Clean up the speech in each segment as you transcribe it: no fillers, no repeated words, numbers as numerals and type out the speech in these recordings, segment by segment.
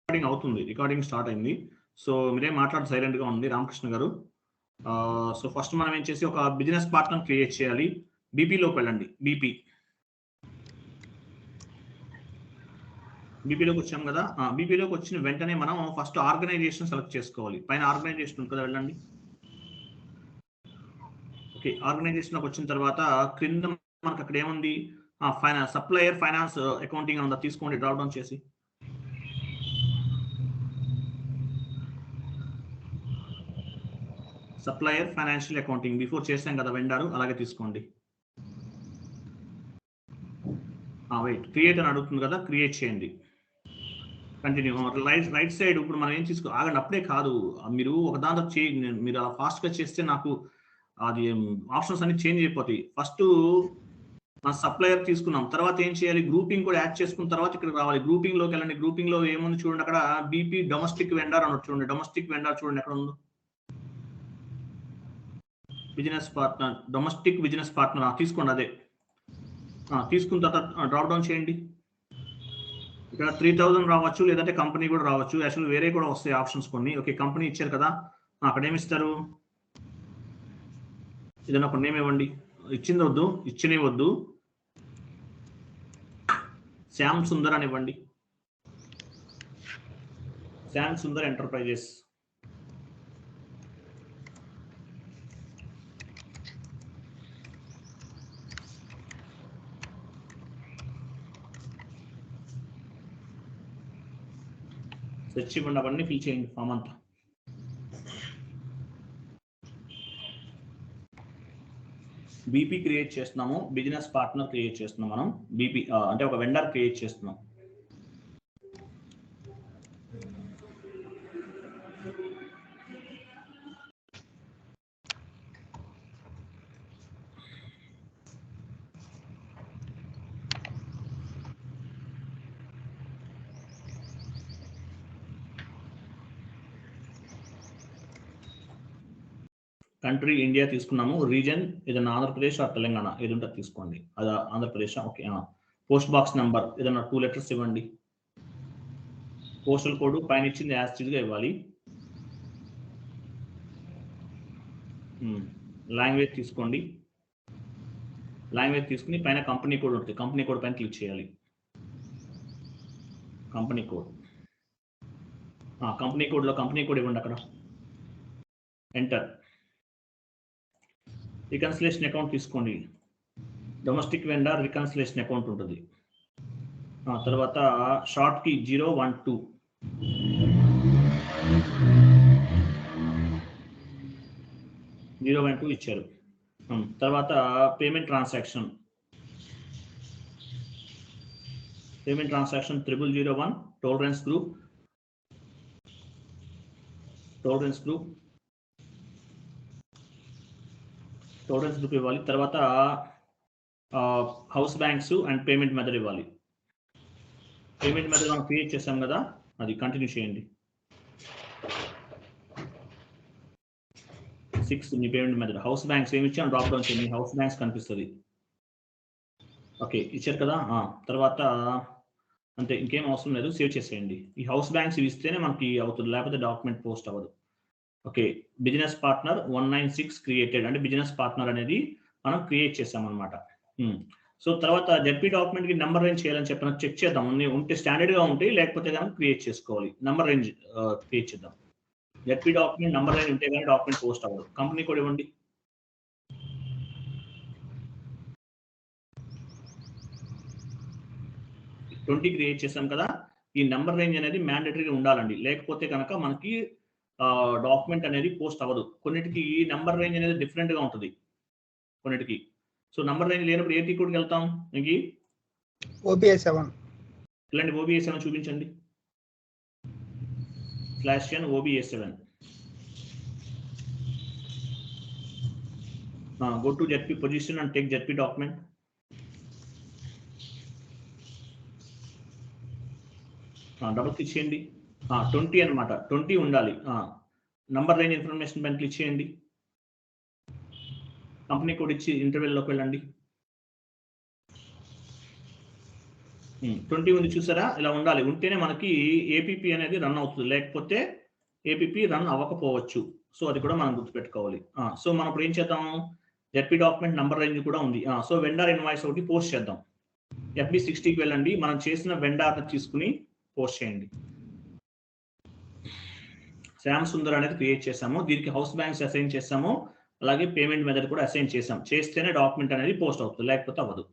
Recording అవుతుంది, recording start అయింది. So మీరేం మాట్లాడి సైలెంట్గా ఉంది రామకృష్ణ గారు. సో ఫస్ట్ మనం ఏం చేసి ఒక బిజినెస్ పార్ట్నర్ క్రియేట్ చేయాలి. బీపీలోకి వెళ్ళండి. బీపీలోకి వచ్చాం కదా. బీపీలోకి వచ్చిన వెంటనే మనం ఫస్ట్ ఆర్గనైజేషన్ సెలెక్ట్ చేసుకోవాలి. పైన ఆర్గనైజేషన్ ఉంటుంది కదా, వెళ్ళండి. ఓకే, ఆర్గనైజేషన్లోకి వచ్చిన తర్వాత క్రింద మనకు అక్కడ ఏముంది, ఫైనాన్స్, సప్లయర్ ఫైనాన్స్ అకౌంటింగ్ ఉందా, తీసుకోండి డ్రాప్ డౌన్ చేసి. సప్లయర్ ఫైనాన్షియల్ అకౌంటింగ్ బిఫోర్ చేసాం కదా వెండారు, అలాగే తీసుకోండి. వెయిట్, క్రియేట్ అని అడుగుతుంది కదా, క్రియేట్ చేయండి. కంటిన్యూ. రైట్ సైడ్ ఇప్పుడు మనం ఏం తీసుకో, ఆగండి, అప్పుడే కాదు, మీరు ఒక దాంతో మీరు అలా ఫాస్ట్గా చేస్తే నాకు అది ఆప్షన్స్ అన్ని చేంజ్ అయిపోతాయి. ఫస్ట్ మన సప్లయర్ తీసుకున్నాం, తర్వాత ఏం చేయాలి, గ్రూపింగ్ కూడా యాడ్ చేసుకున్న తర్వాత ఇక్కడికి రావాలి. గ్రూపింగ్ లోకి వెళ్ళండి. గ్రూపింగ్ లో ఏముంది చూడండి, అక్కడ బీపీ డొమెస్టిక్ వెండర్ అన్నట్టు చూడండి. డొమెస్టిక్ వెండర్ చూడండి ఎక్కడ ఉందో, business partner, domestic business partner తీసుకోండి. అదే తీసుకున్న తర్వాత డ్రాప్ డౌన్ చేయండి. ఇక్కడ 3000 రావచ్చు, లేదంటే కంపెనీ కూడా రావచ్చు. యాక్చువల్ వేరే కూడా వస్తాయి ఆప్షన్స్ కొన్ని. ఓకే, కంపెనీ ఇచ్చారు కదా, అక్కడ ఏమి ఇస్తారు, ఏదైనా ఒక నేమ్ ఇవ్వండి. ఇచ్చింది వద్దు, ఇచ్చినవి వద్దు, శ్యామ్ సుందర్ అని ఇవ్వండి. శ్యామ్ సుందర్ ఎంటర్ప్రైజెస్. సెర్చ్ ఇవ్వండి, అవన్నీ ఫిల్ చేయండి ఫామ్ అంతా. బీపీ క్రియేట్ చేస్తున్నాము, బిజినెస్ పార్ట్నర్ క్రియేట్ చేస్తున్నాం మనం. బీపీ అంటే ఒక వెండర్ క్రియేట్ చేస్తున్నాం. కంట్రీ ఇండియా తీసుకున్నాము. రీజన్ ఏదైనా ఆంధ్రప్రదేశ్ ఆర్ తెలంగాణ ఏది ఉంటే తీసుకోండి. అది Andhra Pradesh. Okay, post box number ఏదైనా 2 లెటర్స్ ఇవ్వండి. పోస్టల్ కోడ్ పైన ఇచ్చింది యాస్టీజ్గా ఇవ్వాలి. లాంగ్వేజ్ తీసుకోండి. లాంగ్వేజ్ తీసుకుని పైన కంపెనీ కోడ్ ఉంటుంది, కంపెనీ కోడ్ పైన క్లిక్ చేయాలి. కంపెనీ కోడ్, కంపెనీ కోడ్లో కంపెనీ కోడ్ ఇవ్వండి అక్కడ. ఎంటర్. రికన్సిలేషన్ అకౌంట్ తీసుకోండి. డొమెస్టిక్ వెండర్ రికన్సిలేషన్ అకౌంట్ ఉంటుంది. తర్వాత షార్ట్ కి 012 012 ఇచ్చారు. తర్వాత పేమెంట్ ట్రాన్సాక్షన్ 0001 టోలరెన్స్ గ్రూప్ ఇవ్వాలి. తర్వాత house banks and payment method ఇవ్వాలి. పేమెంట్ మెథడ్ మనం క్రియేట్ చేసాం కదా, అది కంటిన్యూ చేయండి. 6 మీ పేమెంట్ మెథడ్. హౌస్ బ్యాంక్స్ ఏమి ఇచ్చాను, డ్రాప్ డౌన్ చేయండి, హౌస్ బ్యాంక్స్ కనిపిస్తుంది. ఓకే, ఇచ్చారు కదా. తర్వాత అంతే, ఇంకేం అవసరం లేదు, సేవ్ చేసేయండి. ఈ హౌస్ బ్యాంక్స్ ఇస్తేనే మనకి అవుతుంది, లేకపోతే డాక్యుమెంట్ పోస్ట్ అవ్వదు. ఓకే, బిజినెస్ పార్ట్నర్ 196 క్రియేటెడ్, అంటే బిజినెస్ పార్ట్నర్ అనేది మనం క్రియేట్ చేసామన్నమాట. సో తర్వాత జెడ్పీ డాక్యుమెంట్కి నెంబర్ రేంజ్ చేయాలని చెప్పిన చెక్ చేద్దాం. ఉంటే స్టాండర్డ్గా ఉంటాయి, లేకపోతే కనుక క్రియేట్ చేసుకోవాలి. నెంబర్ రేంజ్ క్రియేట్ చేద్దాం. జెడ్పీ డాక్యుమెంట్ నెంబర్ రేంజ్ ఉంటే కానీ డాక్యుమెంట్ పోస్ట్ అవ్వదు. కంపెనీ కోడ్ ఇవ్వండి. ట్వంటీ క్రియేట్ చేసాం కదా, ఈ నెంబర్ రేంజ్ అనేది మ్యాండేటరీగా ఉండాలండి, లేకపోతే కనుక మనకి డాక్యుమెంట్ అనేది పోస్ట్ అవ్వదు. కొన్నిటికి నెంబర్ రేంజ్ అనేది డిఫరెంట్గా ఉంటుంది కొన్నిటికి. సో నెంబర్ రేంజ్ లేనప్పుడు ఏ టీ కోడ్కి వెళ్తాం, ఇంక OBA7 ఇలాంటి OBA7 చూపించండి. /n OBA7. Go to ZP position and take ZP document. Double click చేయండి. 20 అనమాట, 20 ఉండాలి. నంబర్ రేంజ్ ఇన్ఫర్మేషన్ పైన క్లిక్ చేయండి. కంపెనీ కోడ్ ఇచ్చి ఇంటర్వెల్లోకి వెళ్ళండి. 20 ఉంది చూసారా, ఇలా ఉండాలి. ఉంటేనే మనకి ఏపీపీ అనేది రన్ అవుతుంది, లేకపోతే ఏపీపీ రన్ అవ్వకపోవచ్చు. సో అది కూడా మనం గుర్తుపెట్టుకోవాలి. సో మనం ఇప్పుడు ఏం చేద్దాం, జెడ్పీ డాక్యుమెంట్ నంబర్ రేంజ్ కూడా ఉంది. సో వెండర్ ఇన్వాయిస్ ఒకటి పోస్ట్ చేద్దాం. FB60కి వెళ్ళండి, మనం చేసిన వెండర్ తీసుకుని పోస్ట్ చేయండి. శ్యామ్ సుందర్ అనేది క్రియేట్ చేసాము, దీనికి హౌస్ బ్యాంక్స్ అసైన్ చేసాము, అలాగే పేమెంట్ మెథడ్ కూడా అసైన్ చేసాం. చేస్తేనే డాక్యుమెంట్ అనేది పోస్ట్ అవుతుంది, లేకపోతే అవ్వదు.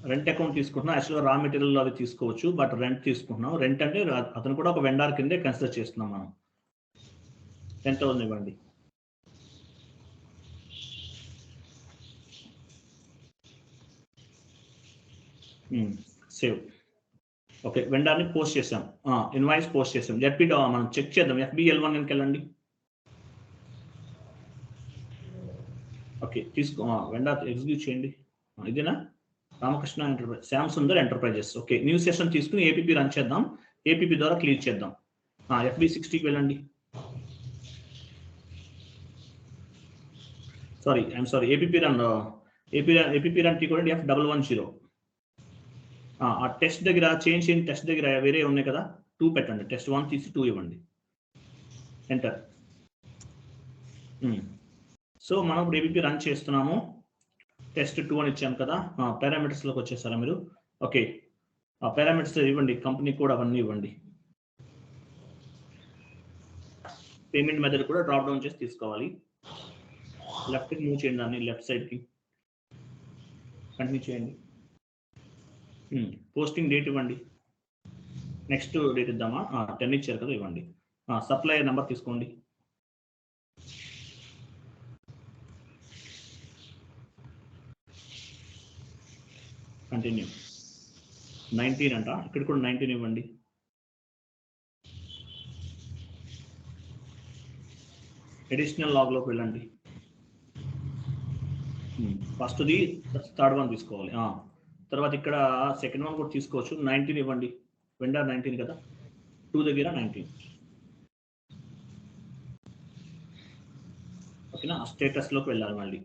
రెంట్ అకౌంట్ తీసుకుంటున్నాం, యాక్చువల్గా రా మెటీరియల్ అవి తీసుకోవచ్చు, బట్ రెంట్ తీసుకుంటున్నాం. రెంట్ అంటే అతను కూడా ఒక వెండర్ కిందే కన్సిడర్ చేస్తున్నాం మనం. 10,000 ఇవ్వండి. సేవ్. ఓకే, వెండర్ని పోస్ట్ చేసాం, ఇన్వాయిస్ పోస్ట్ చేసాం. జెడ్పీ మనం చెక్ చేద్దాం. FBL1కి వెళ్ళండి. ఓకే, తీసుకో, వెండర్ ఎగ్జిక్యూట్ చేయండి. ఇదేనా, Ramakrishna enterprise, Shyam Sundar enterprises. Okay, new session తీసుకుని ఏపీపీ రన్ చేద్దాం. ఏపీపీ ద్వారా క్లియర్ చేద్దాం. FB60కి వెళ్ళండి. ఐఎమ్ సారీ, ఏపీపీ రన్ తీసుకోండి. F110. ఆ టెస్ట్ దగ్గర చేంజ్ చేయండి. టెస్ట్ దగ్గర వేరే ఉన్నాయి కదా, 2 పెట్టండి. టెస్ట్ 1 తీసి 2 ఇవ్వండి. ఎంటర్. సో మనం ఇప్పుడు ఏపీపీ రన్ చేస్తున్నాము. టెస్ట్ 2 అని ఇచ్చాము కదా. పారామీటర్స్లోకి వచ్చేసారా మీరు? ఓకే, పారామీటర్స్ ఇవ్వండి, కంపెనీ కోడ్ అవన్నీ ఇవ్వండి. పేమెంట్ మెథడ్ కూడా డ్రాప్ డౌన్ చేసి తీసుకోవాలి. లెఫ్ట్కి మూవ్ చేయండి, దాన్ని లెఫ్ట్ సైడ్కి కంటిన్యూ చేయండి. పోస్టింగ్ డేట్ ఇవ్వండి. నెక్స్ట్ డేట్ ఇద్దామా? 10 ఇచ్చారు కదా, ఇవ్వండి. సప్లయర్ నెంబర్ తీసుకోండి. కంటిన్యూ. 19 అంట, ఇక్కడ కూడా 19 ఇవ్వండి. అడిషనల్ లాగ్లోకి వెళ్ళండి. ఫస్ట్ది థర్డ్ వన్ తీసుకోవాలి. తర్వాత ఇక్కడ సెకండ్ వన్ కూడా తీసుకోవచ్చు. 19 ఇవ్వండి. వెండర్ 19 కదా, 2 దగ్గర 19. ఓకేనా, స్టేటస్లోకి వెళ్ళాలి మళ్ళీ.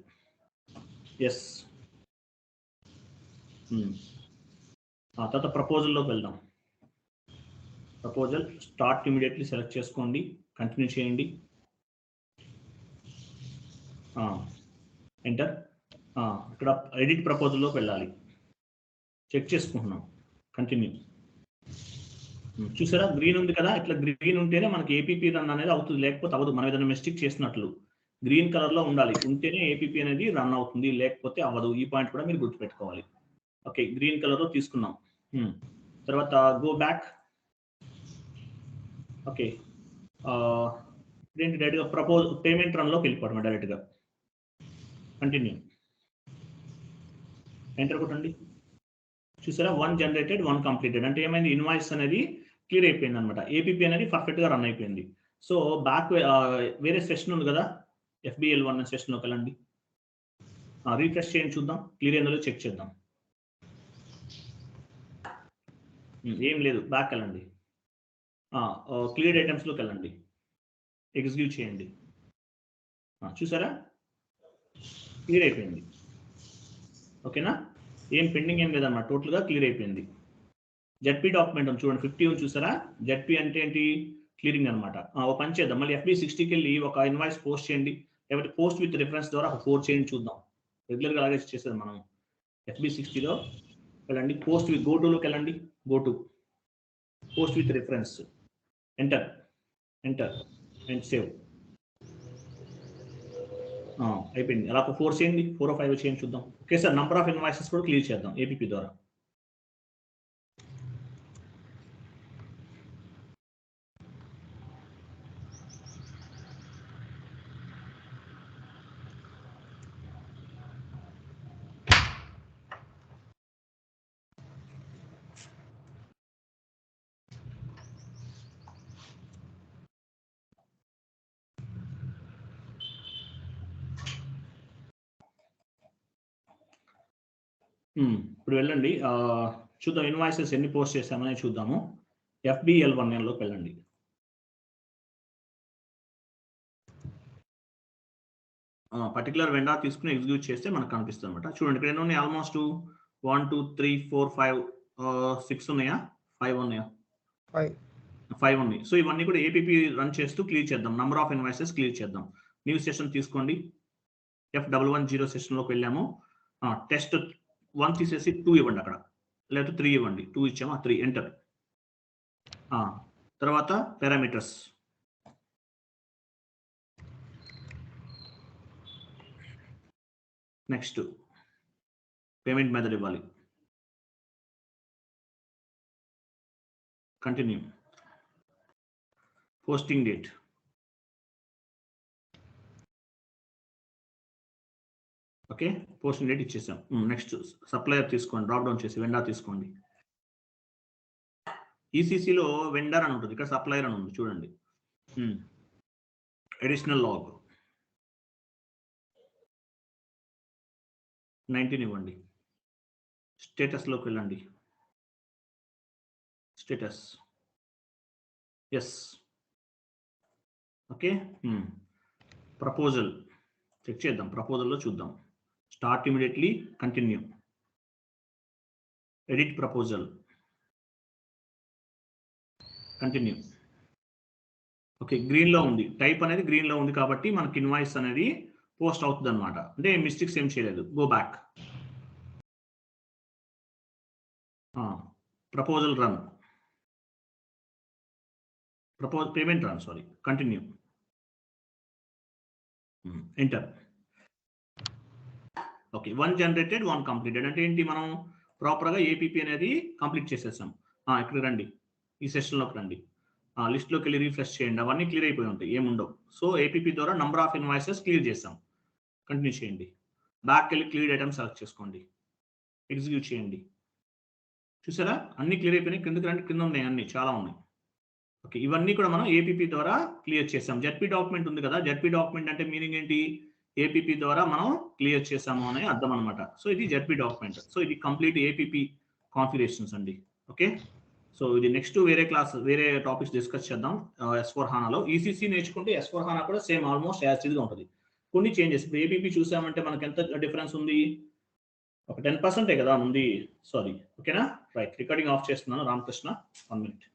ఎస్. తర్వాత ప్రపోజల్లోకి వెళ్దాం. ప్రపోజల్ స్టార్ట్ ఇమీడియట్లీ సెలెక్ట్ చేసుకోండి, కంటిన్యూ చేయండి. ఎంటర్. ఇక్కడ ఎడిట్ ప్రపోజల్లోకి వెళ్ళాలి, చెక్ చేసుకుంటున్నాం. కంటిన్యూ. చూసారా, గ్రీన్ ఉంది కదా, ఇట్లా గ్రీన్ ఉంటేనే మనకి ఏపీపీ రన్ అనేది అవుతుంది, లేకపోతే అవ్వదు. మనం ఏదైనా మిస్టేక్ చేసినట్లు గ్రీన్ కలర్లో ఉండాలి, ఉంటేనే ఏపీపీ అనేది రన్ అవుతుంది, లేకపోతే అవ్వదు. ఈ పాయింట్ కూడా మీరు గుర్తుపెట్టుకోవాలి. ఓకే, గ్రీన్ కలర్లో తీసుకున్నాం. తర్వాత గో బ్యాక్. ఓకే, ఇదేంటి, డైరెక్ట్గా పేమెంట్ రన్లోకి వెళ్ళిపోవడం డైరెక్ట్గా. కంటిన్యూ. ఎంటర్ కొట్టండి. చూసారా, 1 జనరేటెడ్ 1 కంప్లీటెడ్ అంటే ఏమైంది, ఇన్వాయిస్ అనేది క్లియర్ అయిపోయింది అనమాట. ఏపీపీ అనేది పర్ఫెక్ట్గా రన్ అయిపోయింది. సో బ్యాక్ వేరే సెషన్ ఉంది కదా, FBL1 సెషన్లోకి వెళ్ళండి. రీఫ్రెష్ చేయండి, చూద్దాం క్లియర్ అయిందో చెక్ చేద్దాం. ఏం లేదు, బ్యాక్ వెళ్ళండి. క్లియర్ ఐటమ్స్లోకి వెళ్ళండి, ఎగ్జిక్యూట్ చేయండి. చూసారా, క్లియర్ అయిపోయింది. ఓకేనా, ఏం పెండింగ్ ఏం లేదన్నమాట, టోటల్గా క్లియర్ అయిపోయింది. జెడ్పీ డాక్యుమెంట్ ఉంది చూడండి, 50 ఉంది చూసారా. జెడ్పీ అంటే ఏంటి, క్లియరింగ్ అనమాట. ఒక పని చేద్దాం, మళ్ళీ FB60కి వెళ్ళి ఒక ఇన్వాయిస్ పోస్ట్ చేయండి, లేకపోతే పోస్ట్ విత్ రిఫరెన్స్ ద్వారా ఒక 4 చేయండి, చూద్దాం. రెగ్యులర్గా అలాగే చేసేది మనం. FB60లో వెళ్ళండి, పోస్ట్ విత్ గోటులోకి వెళ్ళండి, goat post with reference. Enter. Enter and save. అయిపోయింది. అలా ఒక 4 చేయండి, 4 or 5 చేయండి, చూద్దాం. Okay sir, number of invoices కూడా క్లియర్ చేద్దాం ఏపీపీ ద్వారా. ఇప్పుడు వెళ్ళండి, చూద్దాం ఇన్వాయిసెస్ ఎన్ని పోస్ట్ చేసామని చూద్దాము. FBL1లోకి వెళ్ళండి. పర్టికులర్ వెండర్ తీసుకుని ఎగ్జిక్యూట్ చేస్తే మనకు కనిపిస్తుంది అనమాట. చూడండి ఇక్కడ ఎన్ని ఉన్నాయి, ఆల్మోస్ట్ 1 2 3 4 5 6 ఉన్నాయా, 5 ఉన్నాయా, 5 ఉన్నాయి. సో ఇవన్నీ కూడా ఏపీపీ రన్ చేస్తూ క్లియర్ చేద్దాం. నంబర్ ఆఫ్ ఇన్వాయిసెస్ క్లియర్ చేద్దాం. న్యూ సెషన్ తీసుకోండి. F110 సెషన్లోకి వెళ్ళాము. టెస్ట్ 1 తీసేసి 2 ఇవ్వండి, అక్కడ లేదా 3 ఇవ్వండి. 2 ఇచ్చామా, 3 ఎంటర్. తర్వాత పారామీటర్స్, నెక్స్ట్ పేమెంట్ మెథడ్ ఇవ్వాలి, continue, posting date, okay posting date ఇచ్చేసాం. నెక్స్ట్ సప్లయర్ తీసుకోండి, డ్రాప్ డౌన్ చేసి వెండర్ తీసుకోండి. ఈసీసీలో వెండర్ అని ఉంటుంది, ఇక్కడ సప్లయర్ అని ఉంది చూడండి. అడిషనల్ లాగ్ 19 ఇవ్వండి. స్టేటస్లోకి వెళ్ళండి, status yes, okay. Proposal check చేద్దాం, ప్రపోజల్లో చూద్దాం. Start immediately, continue, edit proposal, continue. Okay గ్రీన్లో ఉంది, టైప్ అనేది గ్రీన్లో ఉంది కాబట్టి మనకి ఇన్వాయిస్ అనేది పోస్ట్ అవుతుంది అనమాట. అంటే మిస్టేక్స్ ఏం చేయలేదు. Go back, proposal run, payment run, sorry, continue, enter. Okay 1 generated 1 completed అంటే ఏంటి, మనం ప్రాపర్గా ఏపీపీ అనేది కంప్లీట్ చేసేసాం. ఇక్కడ రండి, ఈ సెషన్లోకి రండి, లిస్ట్లోకి వెళ్ళి రీఫ్రెష్ చేయండి, అవన్నీ క్లియర్ అయిపోయి ఉంటాయి, ఏముండవు. సో ఏపీపీ ద్వారా నంబర్ ఆఫ్ ఇన్వాయిసెస్ క్లియర్ చేసాం. కంటిన్యూ చేయండి, బ్యాక్ వెళ్ళి క్లియర్ ఐటమ్ సెలెక్ట్ చేసుకోండి, ఎగ్జిక్యూట్ చేయండి. చూసారా అన్ని క్లియర్ అయిపోయినాయి. కిందకి రండి, కింద ఉన్నాయి అన్ని, చాలా ఉన్నాయి. ఓకే ఇవన్నీ కూడా మనం ఏపీపీ ద్వారా క్లియర్ చేసాం. జెడ్పీ డాక్యుమెంట్ ఉంది కదా, జెడ్పీ డాక్యుమెంట్ అంటే మీనింగ్ ఏంటి, ఏపీపీ ద్వారా మనం క్లియర్ చేసాము అనే అర్థం అనమాట. సో ఇది జెడ్పీ డాక్యుమెంట్. సో ఇది కంప్లీట్ ఏపీపీ కాన్ఫిగరేషన్స్ అండి. ఓకే సో ఇది నెక్స్ట్ వేరే క్లాస్, వేరే టాపిక్స్ డిస్కస్ చేద్దాం. S4HANAలో ఈసీసీ నేర్చుకుంటే S4HANA కూడా సేమ్ ఆల్మోస్ట్ యాజ్ ఇట్గా ఉంటుంది. కొన్ని చేంజెస్, ఇప్పుడు ఏపీపీ చూసామంటే మనకి ఎంత డిఫరెన్స్ ఉంది, ఒక 10% కదా ఉంది. సారీ, ఓకేనా, రైట్. రికార్డింగ్ ఆఫ్ చేస్తున్నాను. రామకృష్ణ 1 minute.